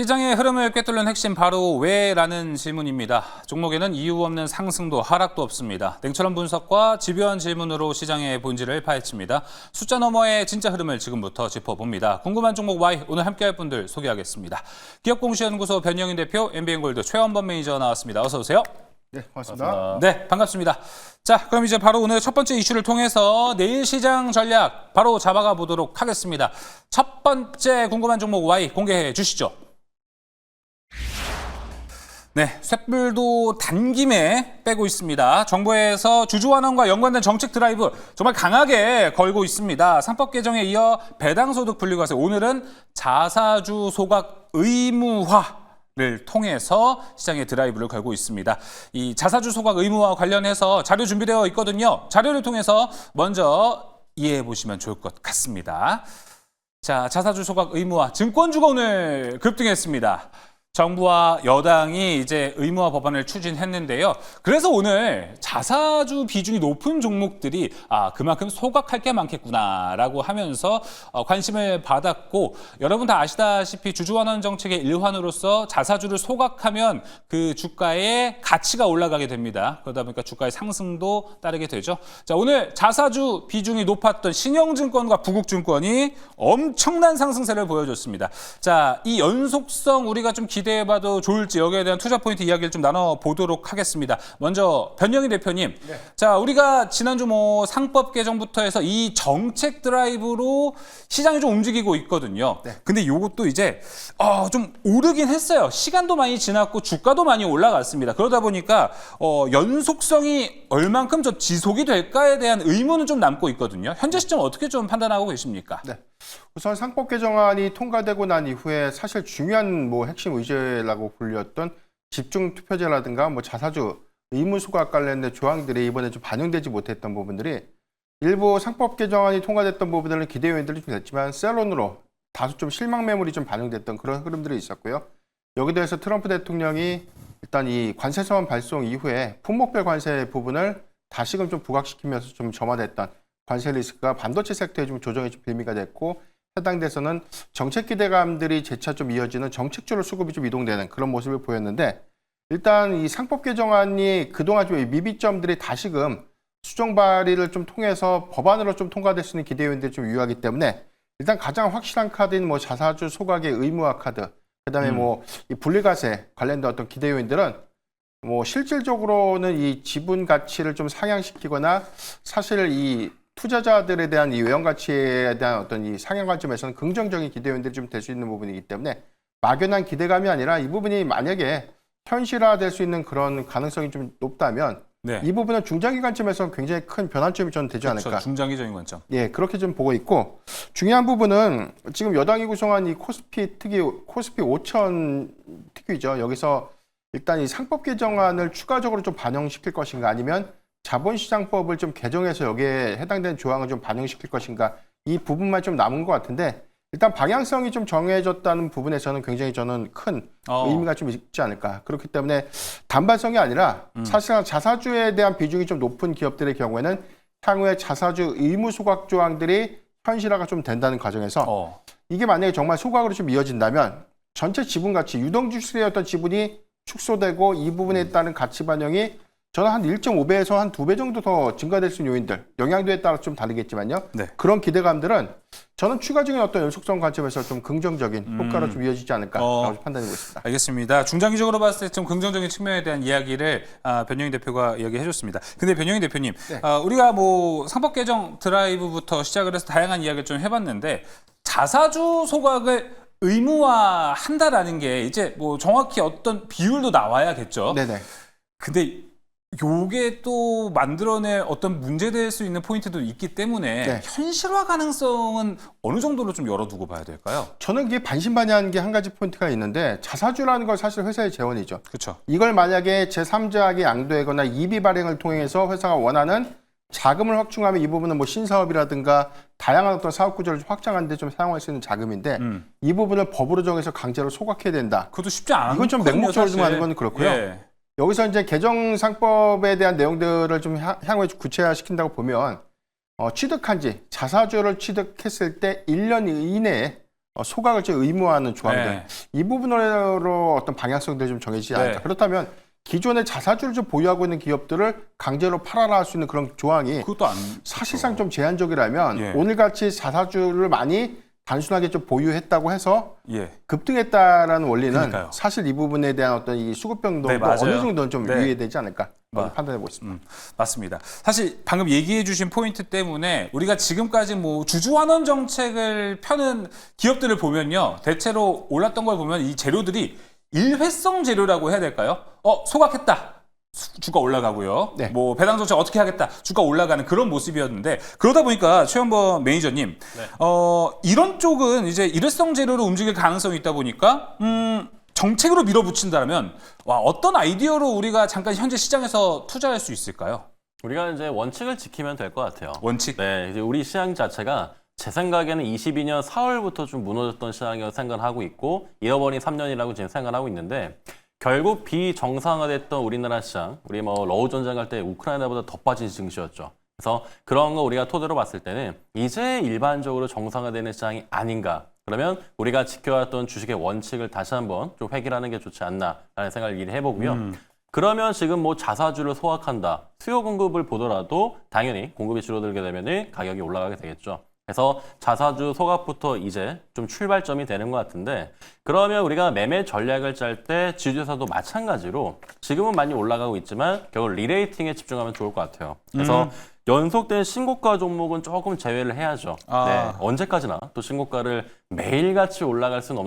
시장의 흐름을 꿰뚫는 핵심 바로 왜라는 질문입니다. 종목에는 이유 없는 상승도 하락도 없습니다. 냉철한 분석과 집요한 질문으로 시장의 본질을 파헤칩니다. 숫자 너머의 진짜 흐름을 지금부터 짚어봅니다. 궁금한 종목 Y 오늘 함께할 분들 소개하겠습니다. 기업공시연구소 변영인 대표, MBN골드 최원범 매니저 나왔습니다. 어서 오세요. 네, 고맙습니다. 네, 반갑습니다. 자, 그럼 이제 바로 오늘 첫 번째 이슈를 통해서 내일 시장 전략 바로 잡아가 보도록 하겠습니다. 첫 번째 궁금한 종목 Y 공개해 주시죠. 네, 쇳불도 단김에 빼고 있습니다. 정부에서 주주 완화와 연관된 정책 드라이브 정말 강하게 걸고 있습니다. 상법 개정에 이어 배당소득 분리과세, 오늘은 자사주 소각 의무화를 통해서 시장에 드라이브를 걸고 있습니다. 이 자사주 소각 의무화 관련해서 자료 준비되어 있거든요. 자료를 통해서 먼저 이해해 보시면 좋을 것 같습니다. 자, 자사주 소각 의무화, 증권주가 오늘 급등했습니다. 정부와 여당이 이제 의무화 법안을 추진했는데요. 그래서 오늘 자사주 비중이 높은 종목들이 그만큼 소각할 게 많겠구나라고 하면서 관심을 받았고, 여러분 다 아시다시피 주주환원 정책의 일환으로서 자사주를 소각하면 그 주가의 가치가 올라가게 됩니다. 그러다 보니까 주가의 상승도 따르게 되죠. 자, 오늘 자사주 비중이 높았던 신영증권과 부국증권이 엄청난 상승세를 보여줬습니다. 자, 이 연속성 우리가 좀 기대해봐도 좋을지 여기에 대한 투자 포인트 이야기를 좀 나눠보도록 하겠습니다. 먼저 변영인 대표님, 네. 자, 우리가 지난주 상법 개정부터 해서 이 정책 드라이브로 시장이 좀 움직이고 있거든요. 네. 근데 이것도 이제 좀 오르긴 했어요. 시간도 많이 지났고 주가도 많이 올라갔습니다. 그러다 보니까 연속성이 얼만큼 좀 지속이 될까에 대한 의문은 좀 남고 있거든요. 현재 시점 어떻게 좀 판단하고 계십니까? 네. 우선 상법 개정안이 통과되고 난 이후에 사실 중요한 핵심 의제라고 불렸던 집중 투표제라든가 자사주 의무 소각 관련된 조항들이 이번에 좀 반영되지 못했던 부분들이 일부 상법 개정안이 통과됐던 부분들은 기대 요인들이 좀 됐지만 셀론으로 다소 좀 실망 매물이 좀 반영됐던 그런 흐름들이 있었고요. 여기에 대해서 트럼프 대통령이 일단 이 관세 서원 발송 이후에 품목별 관세 부분을 다시금 좀 부각시키면서 좀 점화됐던 관세 리스크가 반도체 섹터에 좀 조정이 좀 빌미가 됐고, 해당 대해서는 정책 기대감들이 재차 좀 이어지는 정책주로 수급이 좀 이동되는 그런 모습을 보였는데, 일단 이 상법 개정안이 그동안 좀 미비점들이 다시금 수정 발의를 좀 통해서 법안으로 좀 통과될 수 있는 기대 요인들이 좀 유효하기 때문에 일단 가장 확실한 카드인 자사주 소각의 의무화 카드, 그다음에 이 분리과세 관련된 어떤 기대 요인들은 실질적으로는 이 지분 가치를 좀 상향시키거나 사실 이 투자자들에 대한 이 외형 가치에 대한 어떤 이 상향 관점에서는 긍정적인 기대 요인들이 좀 될 수 있는 부분이기 때문에 막연한 기대감이 아니라 이 부분이 만약에 현실화될 수 있는 그런 가능성이 좀 높다면 네. 이 부분은 중장기 관점에서 굉장히 큰 변환점이 좀 되지 않을까. 그렇죠. 중장기적인 관점. 예, 그렇게 좀 보고 있고, 중요한 부분은 지금 여당이 구성한 이 코스피 5천 특위죠. 여기서 일단 이 상법 개정안을 추가적으로 좀 반영시킬 것인가, 아니면 자본시장법을 좀 개정해서 여기에 해당되는 조항을 좀 반영시킬 것인가, 이 부분만 좀 남은 것 같은데, 일단 방향성이 좀 정해졌다는 부분에서는 굉장히 저는 큰 의미가 좀 있지 않을까. 그렇기 때문에 단발성이 아니라 사실상 자사주에 대한 비중이 좀 높은 기업들의 경우에는 향후에 자사주 의무 소각 조항들이 현실화가 좀 된다는 과정에서 이게 만약에 정말 소각으로 좀 이어진다면 전체 지분 가치, 유동주식이었던 지분이 축소되고 이 부분에 따른 가치 반영이 저는 한 1.5배에서 한 2배 정도 더 증가될 수 있는 요인들, 영향도에 따라 좀 다르겠지만요. 네. 그런 기대감들은 저는 추가적인 어떤 연속성 관점에서 좀 긍정적인 효과로 좀 이어지지 않을까라고 판단하고 있습니다. 알겠습니다. 중장기적으로 봤을 때 좀 긍정적인 측면에 대한 이야기를 변영인 대표가 이야기해 줬습니다. 근데 변영인 대표님, 네. 우리가 상법 개정 드라이브부터 시작을 해서 다양한 이야기를 좀 해봤는데, 자사주 소각을 의무화한다라는 게 이제 정확히 어떤 비율도 나와야겠죠. 네네. 근데 요게 또 만들어낼 어떤 문제될 수 있는 포인트도 있기 때문에 네. 현실화 가능성은 어느 정도로 좀 열어두고 봐야 될까요? 저는 이게 반신반의하는 게 한 가지 포인트가 있는데, 자사주라는 건 사실 회사의 재원이죠. 그렇죠. 이걸 만약에 제3자에게 양도하거나 이비 발행을 통해서 회사가 원하는 자금을 확충하면 이 부분은 신사업이라든가 다양한 어떤 사업 구조를 확장하는 데 좀 사용할 수 있는 자금인데, 이 부분을 법으로 정해서 강제로 소각해야 된다. 그것도 쉽지 않거든요. 이건 좀 맹목적으로 하는 건 그렇고요. 예. 여기서 이제 개정 상법에 대한 내용들을 좀 향후에 구체화시킨다고 보면 취득한 지 자사주를 취득했을 때 1년 이내에 소각을 좀 의무화하는 조항들 네. 이 부분으로 어떤 방향성들이 좀 정해지지 않을까. 네. 그렇다면 기존의 자사주를 좀 보유하고 있는 기업들을 강제로 팔아라 할 수 있는 그런 조항이 그것도 안 사실상 좀 제한적이라면 예. 오늘같이 자사주를 많이 단순하게 좀 보유했다고 해서 예. 급등했다라는 원리는 그러니까요. 사실 이 부분에 대한 어떤 이 수급 변동도 네, 맞아요. 어느 정도는 좀 네. 유의되지 않을까 판단해 보고 있습니다. 맞습니다. 사실 방금 얘기해 주신 포인트 때문에 우리가 지금까지 뭐 주주환원 정책을 펴는 기업들을 보면요. 대체로 올랐던 걸 보면 이 재료들이 일회성 재료라고 해야 될까요? 소각했다. 주가 올라가고요. 네. 뭐 배당 정책 어떻게 하겠다. 주가 올라가는 그런 모습이었는데 그러다 보니까 최현범 매니저님, 이런 쪽은 이제 일회성 재료로 움직일 가능성이 있다 보니까 정책으로 밀어붙인다면 어떤 아이디어로 우리가 잠깐 현재 시장에서 투자할 수 있을까요? 우리가 이제 원칙을 지키면 될 것 같아요. 원칙. 네, 이제 우리 시장 자체가 제 생각에는 22년 4월부터 좀 무너졌던 시장이라고 생각을 하고 있고 잃어버린 3년이라고 지금 생각을 하고 있는데 결국 비정상화됐던 우리나라 시장, 우리 뭐 러우 전쟁할 때 우크라이나보다 더 빠진 증시였죠. 그래서 그런 거 우리가 토대로 봤을 때는 이제 일반적으로 정상화되는 시장이 아닌가. 그러면 우리가 지켜왔던 주식의 원칙을 다시 한번 좀 회귀하는 게 좋지 않나라는 생각을 미리 해보고요. 그러면 지금 뭐 자사주를 소각한다. 수요 공급을 보더라도 당연히 공급이 줄어들게 되면 가격이 올라가게 되겠죠. 그래서 자사주 소각부터 이제 좀 출발점이 되는 것 같은데 그러면 우리가 매매 전략을 짤 때 지주사도 마찬가지로 지금은 많이 올라가고 있지만 결국 리레이팅에 집중하면 좋을 것 같아요. 그래서 연속된 신고가 종목은 조금 제외를 해야죠. 네, 언제까지나 또 신고가를 매일같이 올라갈 수는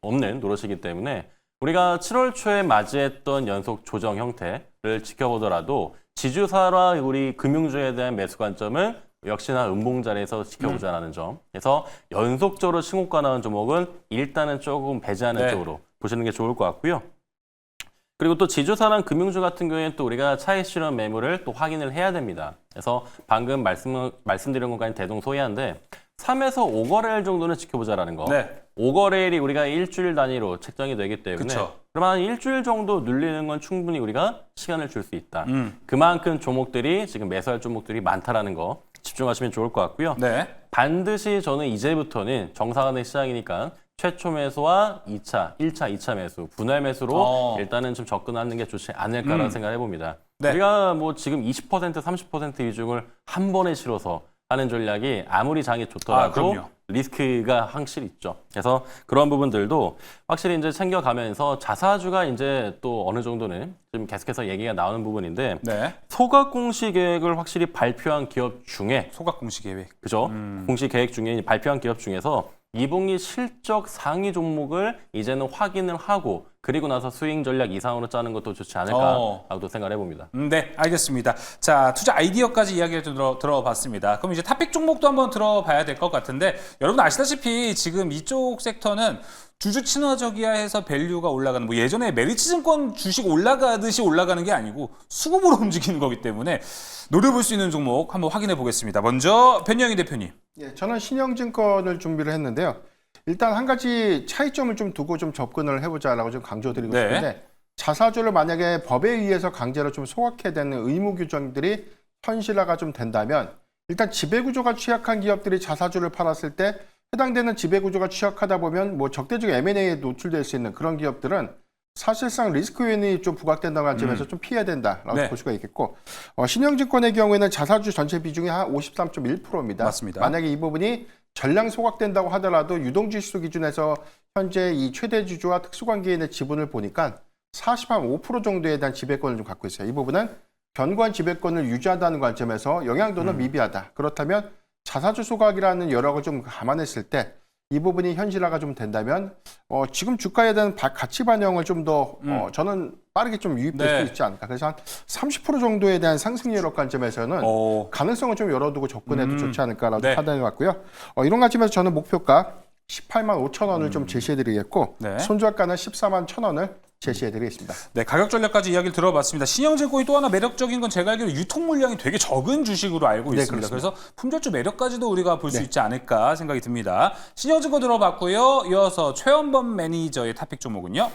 없는 노릇이기 때문에 우리가 7월 초에 맞이했던 연속 조정 형태를 지켜보더라도 지주사와 우리 금융주에 대한 매수 관점은 역시나 음봉 자리에서 지켜보자라는 점. 그래서 연속적으로 신고가 나온 종목은 일단은 조금 배제하는 쪽으로 보시는 게 좋을 것 같고요. 그리고 또 지주사랑 금융주 같은 경우에는 또 우리가 차익 실현 매물을 또 확인을 해야 됩니다. 그래서 방금 말씀드린 것까지 대동소이한데 3에서 5거래일 정도는 지켜보자라는 거. 네. 5거래일이 우리가 일주일 단위로 책정이 되기 때문에 그쵸. 그러면 한 일주일 정도 늘리는 건 충분히 우리가 시간을 줄 수 있다. 그만큼 종목들이 지금 매수할 종목들이 많다라는 거 집중하시면 좋을 것 같고요. 네. 반드시 저는 이제부터는 정상화된 시장이니까 최초 매수와 2차, 1차, 2차 매수, 분할 매수로 일단은 좀 접근하는 게 좋지 않을까라는 생각을 해봅니다. 네. 우리가 뭐 지금 20%, 30% 비중을 한 번에 실어서 하는 전략이 아무리 장이 좋더라도 그럼요. 리스크가 확실히 있죠. 그래서 그런 부분들도 확실히 이제 챙겨가면서 자사주가 이제 또 어느 정도는 좀 계속해서 얘기가 나오는 부분인데 네. 소각 공시 계획을 확실히 발표한 기업 중에 소각 공시 계획. 그죠? 공시 계획 중에 발표한 기업 중에서 2분기 실적 상위 종목을 이제는 확인을 하고 그리고 나서 스윙 전략 이상으로 짜는 것도 좋지 않을까라고 생각을 해봅니다. 네, 알겠습니다. 자, 투자 아이디어까지 이야기를 들어봤습니다. 그럼 이제 탑픽 종목도 한번 들어봐야 될 것 같은데 여러분 아시다시피 지금 이쪽 섹터는 주주 친화적이야 해서 밸류가 올라가는 뭐 예전에 메리츠증권 주식 올라가듯이 올라가는 게 아니고 수급으로 움직이는 거기 때문에 노려볼 수 있는 종목 한번 확인해 보겠습니다. 먼저 변영희 대표님. 예, 저는 신영증권을 준비를 했는데요. 일단 한 가지 차이점을 좀 두고 좀 접근을 해보자라고 좀 강조드리고 네. 싶은데 자사주를 만약에 법에 의해서 강제로 좀 소각해야 되는 의무 규정들이 현실화가 좀 된다면 일단 지배구조가 취약한 기업들이 자사주를 팔았을 때 해당되는 지배구조가 취약하다 보면 뭐 적대적 M&A에 노출될 수 있는 그런 기업들은 사실상 리스크 요인이 좀 부각된다는 관점에서 좀 피해야 된다라고 네. 볼 수가 있겠고 신영증권의 경우에는 자사주 전체 비중이 한 53.1%입니다. 맞습니다. 만약에 이 부분이 전량 소각된다고 하더라도 유동지수 기준에서 현재 이 최대 주주와 특수관계인의 지분을 보니까 45% 정도에 대한 지배권을 좀 갖고 있어요. 이 부분은 견고한 지배권을 유지한다는 관점에서 영향도는 미비하다. 그렇다면 자사주 소각이라는 여력을 좀 감안했을 때 이 부분이 현실화가 좀 된다면 지금 주가에 대한 가치 반영을 좀 더 저는 빠르게 좀 유입될 네. 수 있지 않을까. 그래서 한 30% 정도에 대한 상승 여력 관점에서는 가능성을 좀 열어두고 접근해도 좋지 않을까라고 네. 판단해봤고요. 이런 관점에서 저는 목표가 18만 5천 원을 좀 제시해드리겠고 네. 손절가는 14만 1천 원을 제시해드리겠습니다. 네, 가격 전략까지 이야기를 들어봤습니다. 신영증권이 또 하나 매력적인 건 제가 알기로 유통 물량이 되게 적은 주식으로 알고 네, 있습니다. 그렇습니다. 그래서 품절주 매력까지도 우리가 볼 수 네. 있지 않을까 생각이 듭니다. 신영증권 들어봤고요. 이어서 최현범 매니저의 탑픽 종목은요?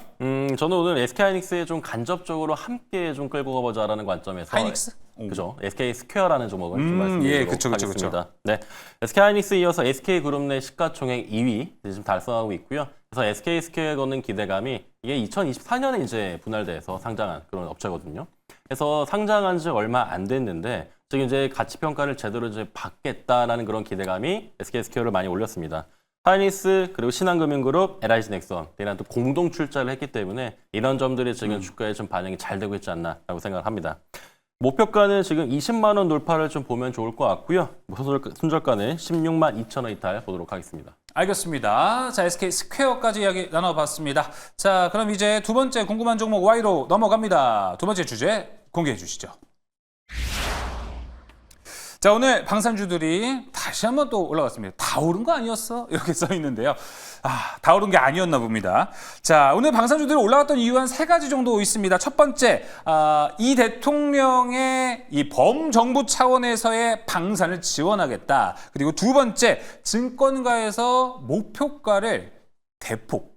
저는 오늘 SK하이닉스에 좀 간접적으로 함께 좀 끌고 가보자라는 관점에서 하이닉스? 그죠? SK 스퀘어라는 종목을 좀 예, 말씀드리도록 그쵸. 하겠습니다. 네, SK 하이닉스 이어서 SK 그룹 내 시가총액 2위 지금 달성하고 있고요. 그래서 SK 스퀘어에 걷는 기대감이 이게 2024년에 이제 분할돼서 상장한 그런 업체거든요. 그래서 상장한 지 얼마 안 됐는데 지금 이제 가치 평가를 제대로 이제 받겠다라는 그런 기대감이 SK 스퀘어를 많이 올렸습니다. 하이닉스 그리고 신한금융그룹, LIG 넥선 이런 또 공동 출자를 했기 때문에 이런 점들이 지금 주가에 좀 반영이 잘 되고 있지 않나라고 생각을 합니다. 목표가는 지금 20만 원 돌파를 좀 보면 좋을 것 같고요. 손절가는 16만 2천 원 이탈 보도록 하겠습니다. 알겠습니다. 자, SK 스퀘어까지 이야기 나눠봤습니다. 자, 그럼 이제 두 번째 궁금한 종목 Y로 넘어갑니다. 두 번째 주제 공개해 주시죠. 자, 오늘 방산주들이 다시 한번 또 올라갔습니다. 다 오른 거 아니었어? 이렇게 써 있는데요. 다 오른 게 아니었나 봅니다. 자, 오늘 방산주들이 올라갔던 이유 한 세 가지 정도 있습니다. 첫 번째, 이 대통령의 이 범정부 차원에서의 방산을 지원하겠다. 그리고 두 번째, 증권가에서 목표가를 대폭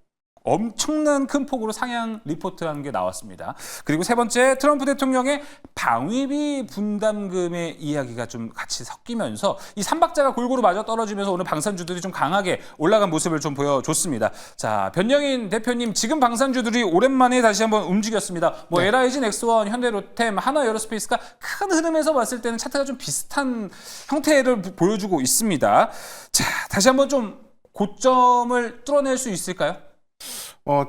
엄청난 큰 폭으로 상향 리포트하는 게 나왔습니다. 그리고 세 번째, 트럼프 대통령의 방위비 분담금의 이야기가 좀 같이 섞이면서 이 삼박자가 골고루 맞아 떨어지면서 오늘 방산주들이 좀 강하게 올라간 모습을 좀 보여줬습니다. 자, 변영인 대표님, 지금 방산주들이 오랜만에 다시 한번 움직였습니다. 뭐 네. LIG 넥스원, 현대로템, 하나에어로스페이스가 큰 흐름에서 봤을 때는 차트가 좀 비슷한 형태를 보여주고 있습니다. 자, 다시 한번 좀 고점을 뚫어낼 수 있을까요?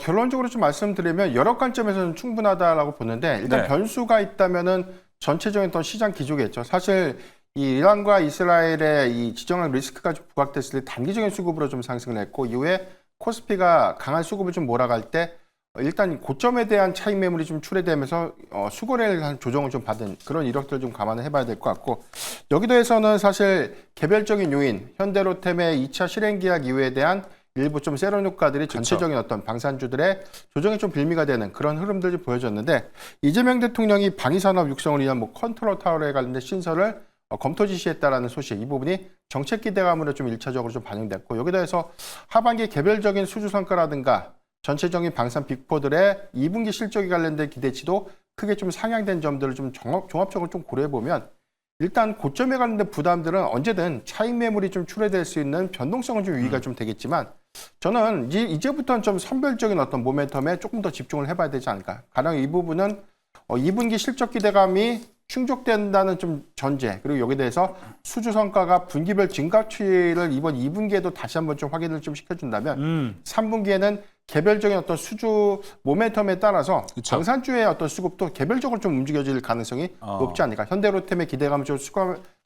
결론적으로 좀 말씀드리면 여러 관점에서는 충분하다라고 보는데 일단 네. 변수가 있다면은 전체적인 어떤 시장 기조겠죠. 사실 이 이란과 이스라엘의 이 지정학 리스크가 좀 부각됐을 때 단기적인 수급으로 좀 상승을 했고 이후에 코스피가 강한 수급을 좀 몰아갈 때 일단 고점에 대한 차익 매물이 좀 출회되면서 수거래를 한 조정을 좀 받은 그런 이력들을 좀 감안을 해봐야 될 것 같고 여기도에서는 사실 개별적인 요인 현대로템의 2차 실행 계약 이후에 대한 일부 좀 세론 효과들이 전체적인 어떤 방산주들의 조정에 좀 빌미가 되는 그런 흐름들이 보여졌는데 이재명 대통령이 방위산업 육성을 위한 뭐 컨트롤 타워에 관련된 신설을 검토 지시했다라는 소식 이 부분이 정책 기대감으로 좀 1차적으로 좀 반영됐고 여기다 해서 하반기 개별적인 수주 성과라든가 전체적인 방산 빅4들의 2분기 실적에 관련된 기대치도 크게 좀 상향된 점들을 좀 종합적으로 좀 고려해 보면 일단 고점에 관련된 부담들은 언제든 차익 매물이 좀 출회될 수 있는 변동성은 좀 유의가 좀 되겠지만 저는 이제부터는 좀 선별적인 어떤 모멘텀에 조금 더 집중을 해봐야 되지 않을까. 가령 이 부분은 2분기 실적 기대감이 충족된다는 좀 전제 그리고 여기에 대해서 수주 성과가 분기별 증가치를 이번 2분기에도 다시 한번 좀 확인을 좀 시켜준다면 3분기에는 개별적인 어떤 수주 모멘텀에 따라서 그쵸. 방산주의 어떤 수급도 개별적으로 좀 움직여질 가능성이 높지 않을까. 현대로템의 기대감을 좀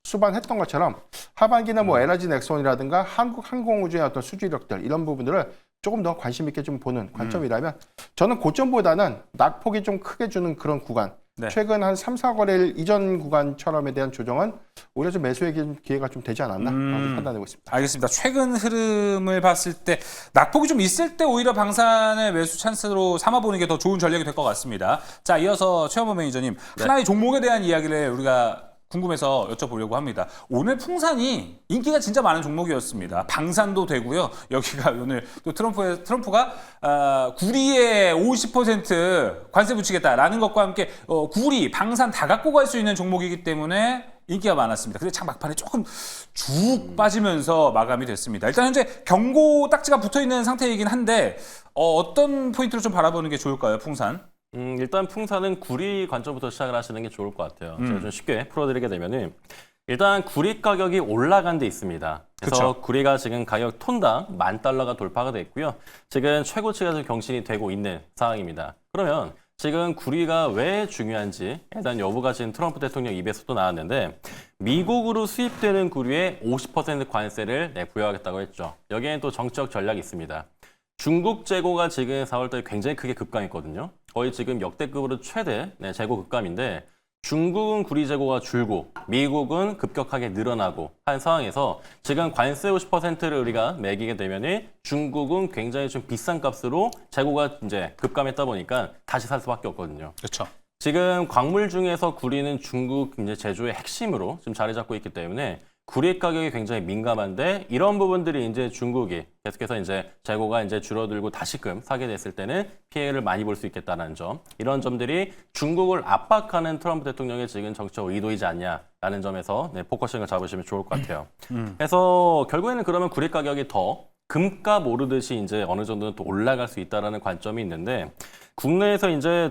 수반했던 것처럼 하반기는 뭐 LIG 넥슨이라든가 한국항공우주의 어떤 수주 이력들 이런 부분들을 조금 더 관심 있게 좀 보는 관점이라면 저는 고점보다는 낙폭이 좀 크게 주는 그런 구간 네. 최근 한 3, 4거래일 이전 구간처럼에 대한 조정은 오히려 좀 매수의 기회가 좀 되지 않았나 판단하고 있습니다. 알겠습니다. 최근 흐름을 봤을 때 낙폭이 좀 있을 때 오히려 방산을 매수 찬스로 삼아보는 게 더 좋은 전략이 될 것 같습니다. 자, 이어서 최원범 매니저님, 하나의 종목에 대한 이야기를 우리가 궁금해서 여쭤보려고 합니다. 오늘 풍산이 인기가 진짜 많은 종목이었습니다. 방산도 되고요. 여기가 오늘 또 트럼프가 구리에 50% 관세 붙이겠다라는 것과 함께 구리, 방산 다 갖고 갈 수 있는 종목이기 때문에 인기가 많았습니다. 근데 참 막판에 조금 쭉 빠지면서 마감이 됐습니다. 일단 현재 경고 딱지가 붙어 있는 상태이긴 한데 어떤 포인트로 좀 바라보는 게 좋을까요, 풍산? 일단 풍산은 구리 관점부터 시작을 하시는 게 좋을 것 같아요. 제가 좀 쉽게 풀어드리게 되면은 일단 구리 가격이 올라간 데 있습니다. 그래서 그쵸. 구리가 지금 가격 톤당 $10,000가 돌파가 됐고요. 지금 최고치가 좀 경신이 되고 있는 상황입니다. 그러면 지금 구리가 왜 중요한지 일단 여부가 지금 트럼프 대통령 입에서도 나왔는데 미국으로 수입되는 구리에 50% 관세를 부여하겠다고 했죠. 여기에는 또 정치적 전략이 있습니다. 중국 재고가 지금 4월달에 굉장히 크게 급감했거든요. 거의 지금 역대급으로 최대 재고 급감인데 중국은 구리 재고가 줄고 미국은 급격하게 늘어나고 한 상황에서 지금 관세 50%를 우리가 매기게 되면은 중국은 굉장히 좀 비싼 값으로 재고가 이제 급감했다 보니까 다시 살 수밖에 없거든요. 그렇죠. 지금 광물 중에서 구리는 중국 이제 제조의 핵심으로 좀 자리 잡고 있기 때문에 구리 가격이 굉장히 민감한데 이런 부분들이 이제 중국이 계속해서 이제 재고가 이제 줄어들고 다시금 사게 됐을 때는 피해를 많이 볼 수 있겠다는 점, 이런 점들이 중국을 압박하는 트럼프 대통령의 지금 정치적 의도이지 않냐라는 점에서 네, 포커싱을 잡으시면 좋을 것 같아요. 그래서 결국에는 그러면 구리 가격이 더 금값 오르듯이 이제 어느 정도는 또 올라갈 수 있다라는 관점이 있는데 국내에서 이제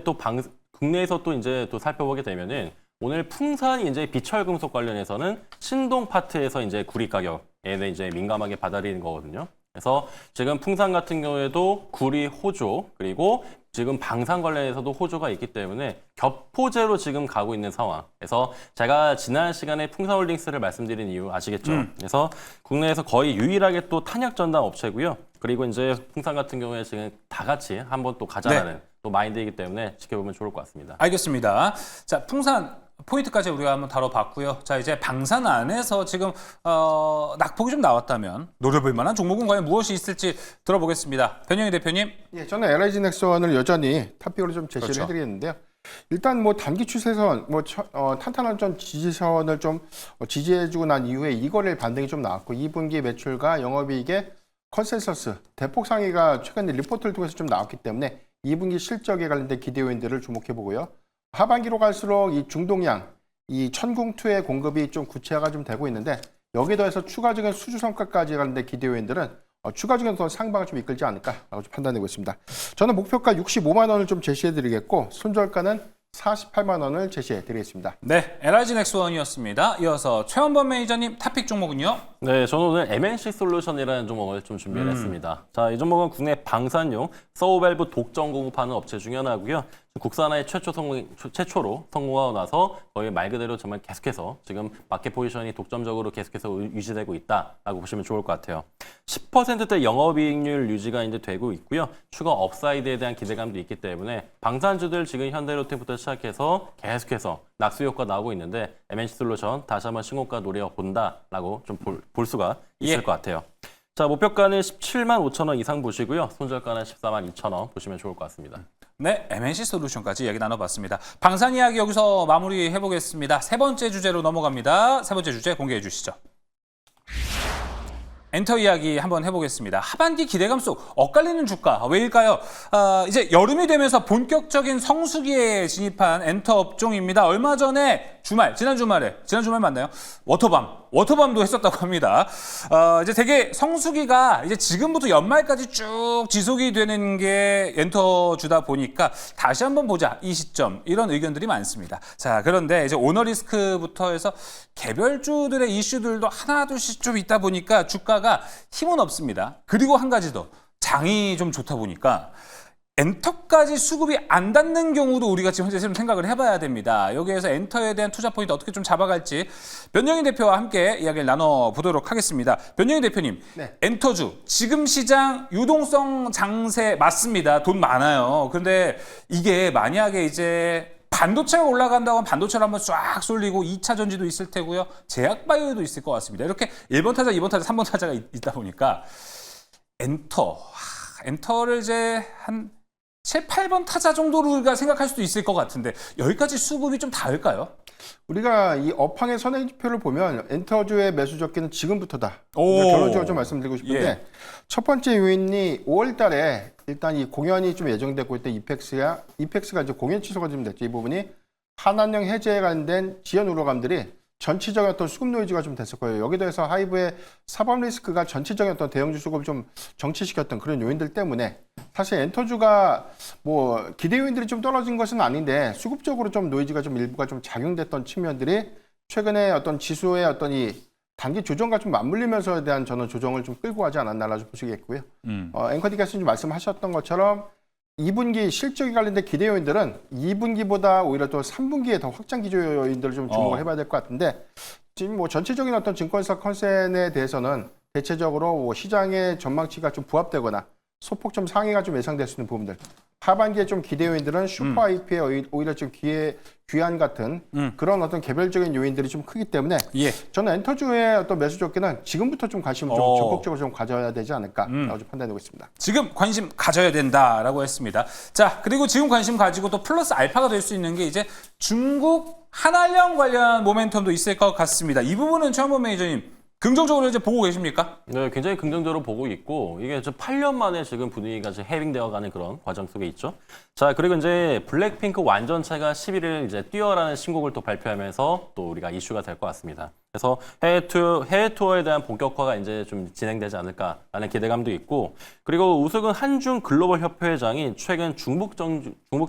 국내에서 또 이제 또 살펴보게 되면은 오늘 풍산이 이제 비철금속 관련해서는 신동 파트에서 이제 구리 가격에 이제 민감하게 받아들이는 거거든요. 그래서 지금 풍산 같은 경우에도 구리 호조 그리고 지금 방산 관련해서도 호조가 있기 때문에 겹호재로 지금 가고 있는 상황. 그래서 제가 지난 시간에 풍산홀딩스를 말씀드린 이유 아시겠죠? 그래서 국내에서 거의 유일하게 또 탄약 전담 업체고요. 그리고 이제 풍산 같은 경우에 지금 다 같이 한번 또 가자라는 또 마인드이기 때문에 지켜보면 좋을 것 같습니다. 알겠습니다. 자, 풍산 포인트까지 우리가 한번 다뤄봤고요. 자, 이제 방산 안에서 지금 낙폭이 좀 나왔다면 노려볼 만한 종목은 과연 무엇이 있을지 들어보겠습니다. 변영희 대표님. 예, 저는 LIG 넥슨을 여전히 탑픽으로 좀 제시를 그렇죠. 해드리겠는데요. 일단 뭐 단기 추세선, 탄탄한 좀 지지선을 좀 지지해주고 난 이후에 이거를 반등이 좀 나왔고 2분기 매출과 영업이익의 컨센서스 대폭 상위가 최근에 리포트를 통해서 좀 나왔기 때문에 2분기 실적에 관련된 기대 요인들을 주목해 보고요. 하반기로 갈수록 이 중동양, 이 천궁2의 공급이 좀 구체화가 좀 되고 있는데 여기에 더해서 추가적인 수주 성과까지 관련된 기대 요인들은 추가적인 더 상방을 좀 이끌지 않을까라고 좀 판단되고 있습니다. 저는 목표가 65만 원을 좀 제시해드리겠고 손절가는 48만 원을 제시해드리겠습니다. 네, LIG 넥스원이었습니다. 이어서 최원범 매니저님 탑픽 종목은요? 네, 저는 오늘 MNC 솔루션이라는 종목을 좀 준비를 했습니다. 자, 이 종목은 국내 방산용 서우밸브 독점 공급하는 업체 중에 하나고요. 국산화의 최초로 성공하고 나서 거의 말 그대로 정말 계속해서 지금 마켓 포지션이 독점적으로 계속해서 유지되고 있다라고 보시면 좋을 것 같아요. 10%대 영업이익률 유지가 이제 되고 있고요. 추가 업사이드에 대한 기대감도 있기 때문에 방산주들 지금 현대로템부터 시작해서 계속해서 낙수 효과 나오고 있는데 MNC 솔루션 다시 한번 신고가 노려본다라고 좀 볼 수가 있을 것 같아요. 자, 목표가는 17만 5천 원 이상 보시고요. 손절가는 14만 2천 원 보시면 좋을 것 같습니다. 네, MNC 솔루션까지 이야기 나눠봤습니다. 방산 이야기 여기서 마무리해보겠습니다. 세 번째 주제로 넘어갑니다. 세 번째 주제 공개해 주시죠. 엔터 이야기 한번 해보겠습니다. 하반기 기대감 속 엇갈리는 주가 왜일까요? 이제 여름이 되면서 본격적인 성수기에 진입한 엔터 업종입니다. 얼마 전에 지난 주말 맞나요? 워터밤도 했었다고 합니다. 이제 되게 성수기가 이제 지금부터 연말까지 쭉 지속이 되는 게 엔터주다 보니까 다시 한번 보자 이 시점 이런 의견들이 많습니다. 자, 그런데 이제 오너 리스크부터 해서 개별주들의 이슈들도 하나둘씩 좀 있다 보니까 주가가 힘은 없습니다. 그리고 한 가지 더 장이 좀 좋다 보니까 엔터까지 수급이 안 닿는 경우도 우리가 지금 현재 좀 생각을 해봐야 됩니다. 여기에서 엔터에 대한 투자 포인트 어떻게 좀 잡아갈지 변영희 대표와 함께 이야기를 나눠보도록 하겠습니다. 변영희 대표님, 네. 엔터주 지금 시장 유동성 장세 맞습니다. 돈 많아요. 그런데 이게 만약에 이제 반도체가 올라간다고 하면 반도체를 한번 쫙 쏠리고 2차 전지도 있을 테고요. 제약바이오도 있을 것 같습니다. 이렇게 1번 타자, 2번 타자, 3번 타자가 있다 보니까 엔터를 이제 한 7, 8번 타자 정도로 우리가 생각할 수도 있을 것 같은데 여기까지 수급이 좀 닿을까요? 우리가 이 업황의 선행지표를 보면 엔터주의 매수 적기는 지금부터다. 오. 결론적으로 좀 말씀드리고 싶은데 예. 첫 번째 요인이 5월 달에 일단 이 공연이 좀 예정되고 있던 이펙스가 이제 공연 취소가 좀 됐죠. 이 부분이 한한령 해제에 관련된 지연 우려감들이 전체적인 어떤 수급 노이즈가 좀 됐을 거예요. 여기에 대해서 하이브의 사법 리스크가 전체적인 어떤 대형주 수급을 좀 정체시켰던 그런 요인들 때문에 사실 엔터주가 뭐 기대 요인들이 좀 떨어진 것은 아닌데 수급적으로 좀 노이즈가 좀 일부가 좀 작용됐던 측면들이 최근에 어떤 지수의 어떤 이 단기 조정과 좀 맞물리면서에 대한 저는 조정을 좀 끌고 가지 않았나라고 보시겠고요. 앵커디께서 말씀하셨던 것처럼 2분기 실적에 관련된 기대 요인들은 2분기보다 오히려 또 3분기에 더 확장 기조 요인들을 좀 주목을 해봐야 될 것 같은데 지금 뭐 전체적인 어떤 증권사 컨센에 대해서는 대체적으로 뭐 시장의 전망치가 좀 부합되거나 소폭 좀 상위가 좀 예상될 수 있는 부분들. 하반기에 좀 기대 요인들은 슈퍼 IP의 오히려 좀 귀환 같은 그런 어떤 개별적인 요인들이 좀 크기 때문에 예. 저는 엔터주의 어떤 매수 조건은 지금부터 좀 관심을 좀 적극적으로 좀 가져야 되지 않을까라고 좀 판단하고 있습니다. 지금 관심 가져야 된다라고 했습니다. 자, 그리고 지금 관심 가지고 또 플러스 알파가 될 수 있는 게 이제 중국 한알령 관련 모멘텀도 있을 것 같습니다. 이 부분은 최원범 매니저님 긍정적으로 이제 보고 계십니까? 네, 굉장히 긍정적으로 보고 있고 이게 좀 8년 만에 지금 분위기가 지금 해빙되어가는 그런 과정 속에 있죠. 자, 그리고 이제 블랙핑크 완전체가 11일 이제 뛰어라는 신곡을 또 발표하면서 또 우리가 이슈가 될 것 같습니다. 그래서 해외 투어에 대한 본격화가 이제 좀 진행되지 않을까라는 기대감도 있고, 그리고 우석은 한중 글로벌 협회회장이 최근 중국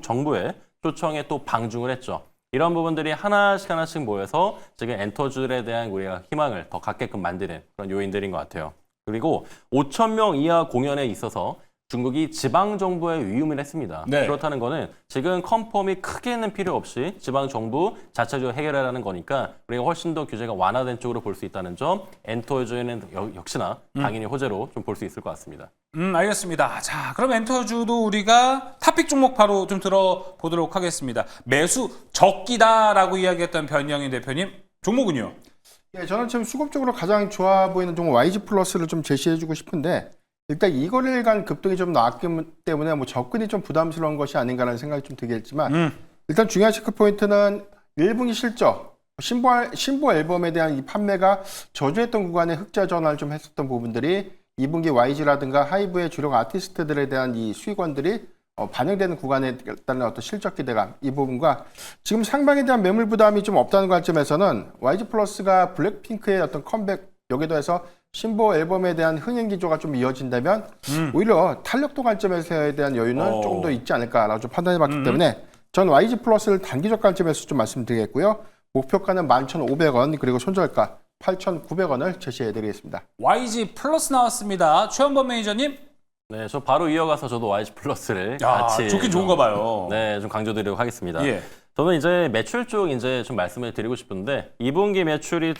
정부의 초청에 또 방중을 했죠. 이런 부분들이 하나씩 모여서 지금 엔터주들에 대한 우리가 희망을 더 갖게끔 만드는 그런 요인들인 것 같아요. 그리고 5,000명 이하 공연에 있어서 중국이 지방정부에 위임을 했습니다. 네. 그렇다는 거는 지금 컨펌이 크게는 필요 없이 지방정부 자체적으로 해결하라는 거니까 우리가 훨씬 더 규제가 완화된 쪽으로 볼 수 있다는 점, 엔터주에는 역시나 당연히 호재로 좀 볼 수 있을 것 같습니다. 알겠습니다. 자, 그럼 엔터주도 우리가 탑픽 종목 바로 좀 들어보도록 하겠습니다. 매수 적기다라고 이야기했던 변영인 대표님, 종목은요? 예, 저는 지금 수급적으로 가장 좋아 보이는 종목 YG 플러스를 좀 제시해주고 싶은데, 일단 이거를 간 급등이 좀 나왔기 때문에 뭐 접근이 좀 부담스러운 것이 아닌가라는 생각이 좀 들겠지만, 일단 중요한 체크 포인트는 1분기 실적, 신보 앨범에 대한 이 판매가 저조했던 구간에 흑자 전환을 좀 했었던 부분들이 2분기 YG라든가 하이브의 주력 아티스트들에 대한 이 수익원들이 반영되는 구간에 따른 어떤 실적 기대감, 이 부분과 지금 상방에 대한 매물 부담이 좀 없다는 관점에서는 YG 플러스가 블랙핑크의 어떤 컴백, 여기도 해서 신보 앨범에 대한 흥행 기조가 좀 이어진다면 오히려 탄력도 관점에서에 대한 여유는 조금 더 있지 않을까라고 좀 판단해 봤기 때문에 전 YG 플러스를 단기적 관점에서 좀 말씀드리겠고요. 목표가는 11,500원, 그리고 손절가 8,900원을 제시해 드리겠습니다. YG 플러스 나왔습니다. 최원범 매니저님. 네, 저 바로 이어가서 저도 YG 플러스를 야, 같이 좋긴 좋은가 봐요. 네, 좀 강조드리도록 하겠습니다. 예. 저는 이제 매출 쪽 이제 좀 말씀을 드리고 싶은데 2분기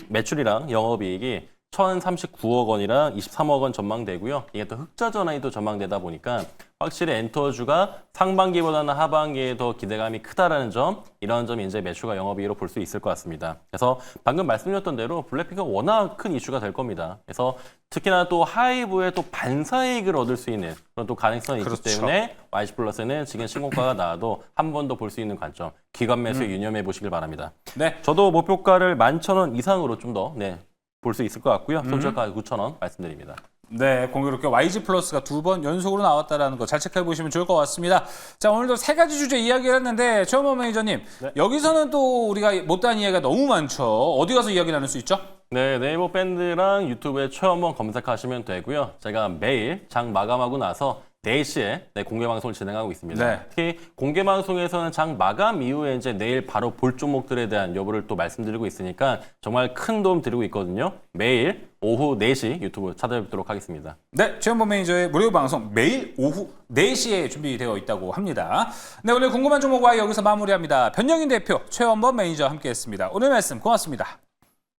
매출이랑 영업이익이 1,039억 원이랑 23억 원 전망되고요. 이게 또 흑자 전환이 또 전망되다 보니까 확실히 엔터주가 상반기보다는 하반기에 더 기대감이 크다라는 점, 이런 점이 이제 매출과 영업이익으로 볼 수 있을 것 같습니다. 그래서 방금 말씀드렸던 대로 블랙핑크가 워낙 큰 이슈가 될 겁니다. 그래서 특히나 또 하이브에 또 반사이익을 얻을 수 있는 그런 또 가능성이 그렇죠. 있기 때문에 YG 플러스는 지금 신고가가 나와도 한 번 더 볼 수 있는 관점, 기관 매수에 유념해 보시길 바랍니다. 네. 저도 목표가를 11,000원 이상으로 좀 더 볼 수 있을 것 같고요. 손절가 9,000원 말씀드립니다. 네, 공교롭게 YG 플러스가 2번 연속으로 나왔다는 거 잘 체크해 보시면 좋을 것 같습니다. 자, 오늘도 3가지 주제 이야기를 했는데 최원범 매니저님, 여기서는 또 우리가 못다한 이야기가 너무 많죠. 어디 가서 이야기 나눌 수 있죠? 네, 네이버 밴드랑 유튜브에 최원범 검색하시면 되고요. 제가 매일 장 마감하고 나서 4시에 공개 방송을 진행하고 있습니다. 네. 특히 공개 방송에서는 장 마감 이후에 이제 내일 바로 볼 종목들에 대한 여부를 또 말씀드리고 있으니까 정말 큰 도움 드리고 있거든요. 매일 오후 4시 유튜브 찾아뵙도록 하겠습니다. 네, 최원범 매니저의 무료 방송 매일 오후 4시에 준비되어 있다고 합니다. 네, 오늘 궁금한 종목과 여기서 마무리합니다. 변영인 대표, 최원범 매니저와 함께했습니다. 오늘 말씀 고맙습니다.